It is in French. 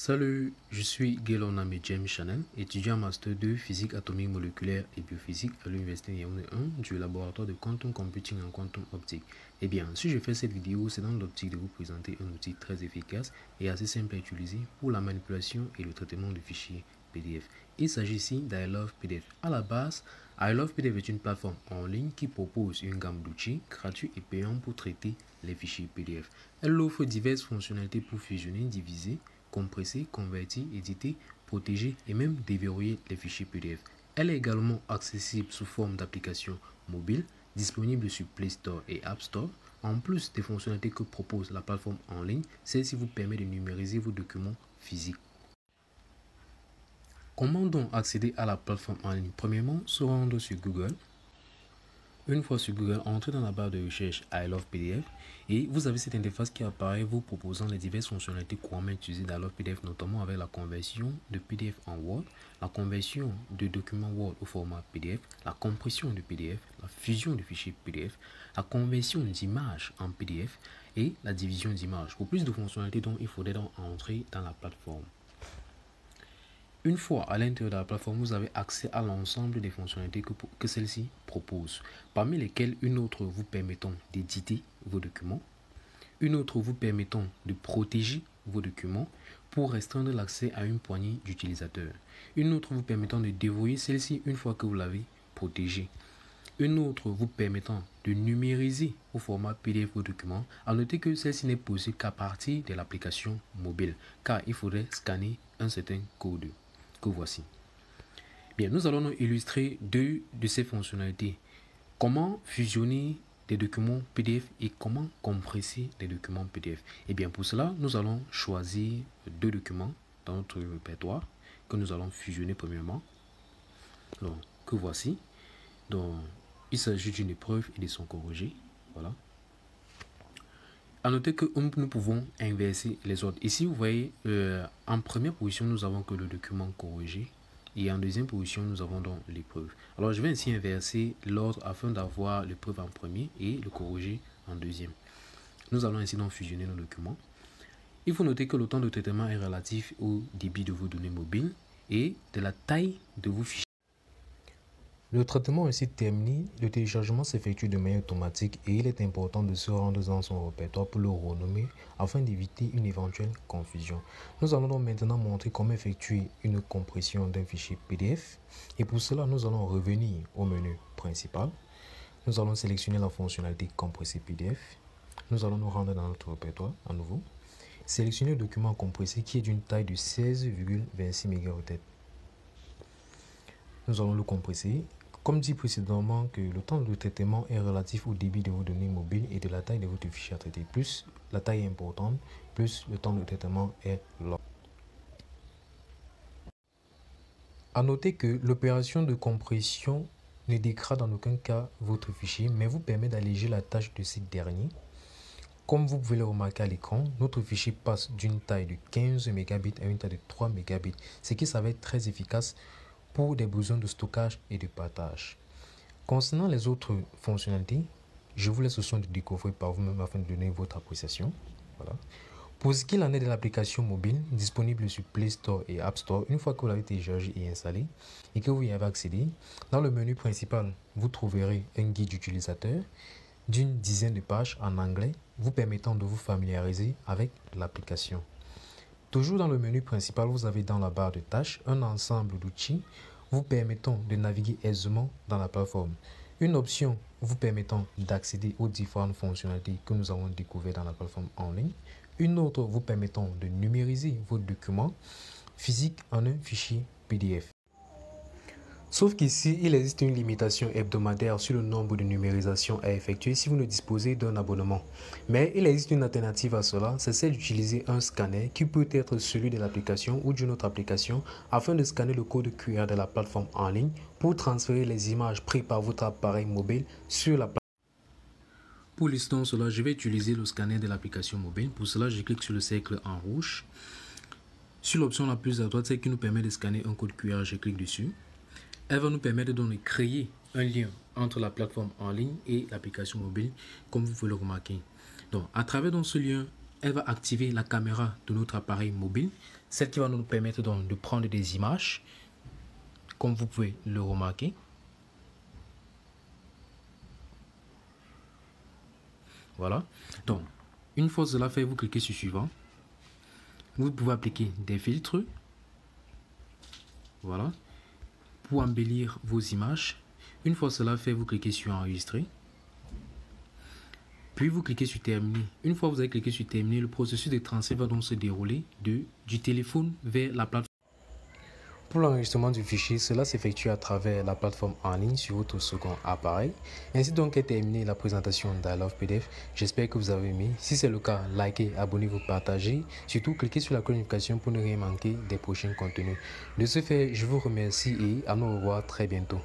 Salut, je suis Guéloname James Chanel, étudiant en Master 2 Physique atomique moléculaire et biophysique à l'Université Yaoundé 1 du laboratoire de Quantum Computing en Quantum Optique. Eh bien, si je fais cette vidéo, c'est dans l'optique de vous présenter un outil très efficace et assez simple à utiliser pour la manipulation et le traitement de fichiers PDF. Il s'agit ici d'iLove PDF. À la base, iLove PDF est une plateforme en ligne qui propose une gamme d'outils gratuits et payants pour traiter les fichiers PDF. Elle offre diverses fonctionnalités pour fusionner, diviser, compresser, convertir, éditer, protéger et même déverrouiller les fichiers PDF. Elle est également accessible sous forme d'application mobile, disponible sur Play Store et App Store. En plus des fonctionnalités que propose la plateforme en ligne, celle-ci vous permet de numériser vos documents physiques. Comment donc accéder à la plateforme en ligne? Premièrement, se rendre sur Google. Une fois sur Google, entrez dans la barre de recherche iLove PDF et vous avez cette interface qui apparaît vous proposant les diverses fonctionnalités couramment utilisées dans iLove PDF, notamment avec la conversion de PDF en Word, la conversion de documents Word au format PDF, la compression de PDF, la fusion de fichiers PDF, la conversion d'images en PDF et la division d'images. Pour plus de fonctionnalités, donc, il faudrait donc entrer dans la plateforme. Une fois à l'intérieur de la plateforme, vous avez accès à l'ensemble des fonctionnalités que celle-ci propose, parmi lesquelles une autre vous permettant d'éditer vos documents, une autre vous permettant de protéger vos documents pour restreindre l'accès à une poignée d'utilisateurs, une autre vous permettant de déverrouiller celle-ci une fois que vous l'avez protégée, une autre vous permettant de numériser au format PDF vos documents. À noter que celle-ci n'est possible qu'à partir de l'application mobile, car il faudrait scanner un certain code que voici. Bien, nous allons illustrer deux de ces fonctionnalités. Comment fusionner des documents PDF et comment compresser des documents PDF. Et bien, pour cela, nous allons choisir deux documents dans notre répertoire que nous allons fusionner premièrement. Donc, que voici. Donc, il s'agit d'une épreuve et de son corrigé. Voilà. À noter que nous pouvons inverser les ordres. Ici, vous voyez, en première position, nous avons que le document corrigé. Et en deuxième position, nous avons donc l'épreuve. Alors, je vais ainsi inverser l'ordre afin d'avoir l'épreuve en premier et le corrigé en deuxième. Nous allons ainsi donc fusionner nos documents. Il faut noter que le temps de traitement est relatif au débit de vos données mobiles et de la taille de vos fichiers. Le traitement ainsi terminé, le téléchargement s'effectue de manière automatique et il est important de se rendre dans son répertoire pour le renommer afin d'éviter une éventuelle confusion. Nous allons donc maintenant montrer comment effectuer une compression d'un fichier PDF et pour cela nous allons revenir au menu principal. Nous allons sélectionner la fonctionnalité compresser PDF. Nous allons nous rendre dans notre répertoire à nouveau. Sélectionner le document compressé qui est d'une taille de 16,26 MHz. Nous allons le compresser. Comme dit précédemment que le temps de traitement est relatif au débit de vos données mobiles et de la taille de votre fichier à traiter. Plus la taille est importante, plus le temps de traitement est long. A noter que l'opération de compression ne dégrade en aucun cas votre fichier, mais vous permet d'alléger la tâche de ce dernier. Comme vous pouvez le remarquer à l'écran, notre fichier passe d'une taille de 15 Mbps à une taille de 3 Mbps, ce qui s'avère très efficace pour des besoins de stockage et de partage. Concernant les autres fonctionnalités, je vous laisse le soin de découvrir par vous-même afin de donner votre appréciation. Voilà. Pour ce qu'il en est de l'application mobile, disponible sur Play Store et App Store, une fois que vous l'avez téléchargé et installé et que vous y avez accédé, dans le menu principal, vous trouverez un guide utilisateur d'une dizaine de pages en anglais, vous permettant de vous familiariser avec l'application. Toujours dans le menu principal, vous avez dans la barre de tâches un ensemble d'outils vous permettant de naviguer aisément dans la plateforme. Une option vous permettant d'accéder aux différentes fonctionnalités que nous avons découvertes dans la plateforme en ligne. Une autre vous permettant de numériser vos documents physiques en un fichier PDF. Sauf qu'ici, il existe une limitation hebdomadaire sur le nombre de numérisations à effectuer si vous ne disposez d'un abonnement. Mais il existe une alternative à cela, c'est celle d'utiliser un scanner qui peut être celui de l'application ou d'une autre application afin de scanner le code QR de la plateforme en ligne pour transférer les images prises par votre appareil mobile sur la plateforme. Pour l'instant, je vais utiliser le scanner de l'application mobile. Pour cela, je clique sur le cercle en rouge. Sur l'option la plus à droite, celle qui nous permet de scanner un code QR, je clique dessus. Elle va nous permettre donc de créer un lien entre la plateforme en ligne et l'application mobile, comme vous pouvez le remarquer. Donc, à travers ce lien, elle va activer la caméra de notre appareil mobile, celle qui va nous permettre donc de prendre des images, comme vous pouvez le remarquer. Voilà. Donc, une fois cela fait, vous cliquez sur suivant. Vous pouvez appliquer des filtres. Voilà. Pour embellir vos images. Une fois cela fait, vous cliquez sur enregistrer. Puis vous cliquez sur terminer. Une fois que vous avez cliqué sur terminer, le processus de transfert va donc se dérouler du téléphone vers la plateforme. Pour l'enregistrement du fichier, cela s'effectue à travers la plateforme en ligne sur votre second appareil. Ainsi donc est terminée la présentation d'I Love PDF. J'espère que vous avez aimé. Si c'est le cas, likez, abonnez-vous, partagez. Surtout, cliquez sur la notification pour ne rien manquer des prochains contenus. De ce fait, je vous remercie et à nous revoir très bientôt.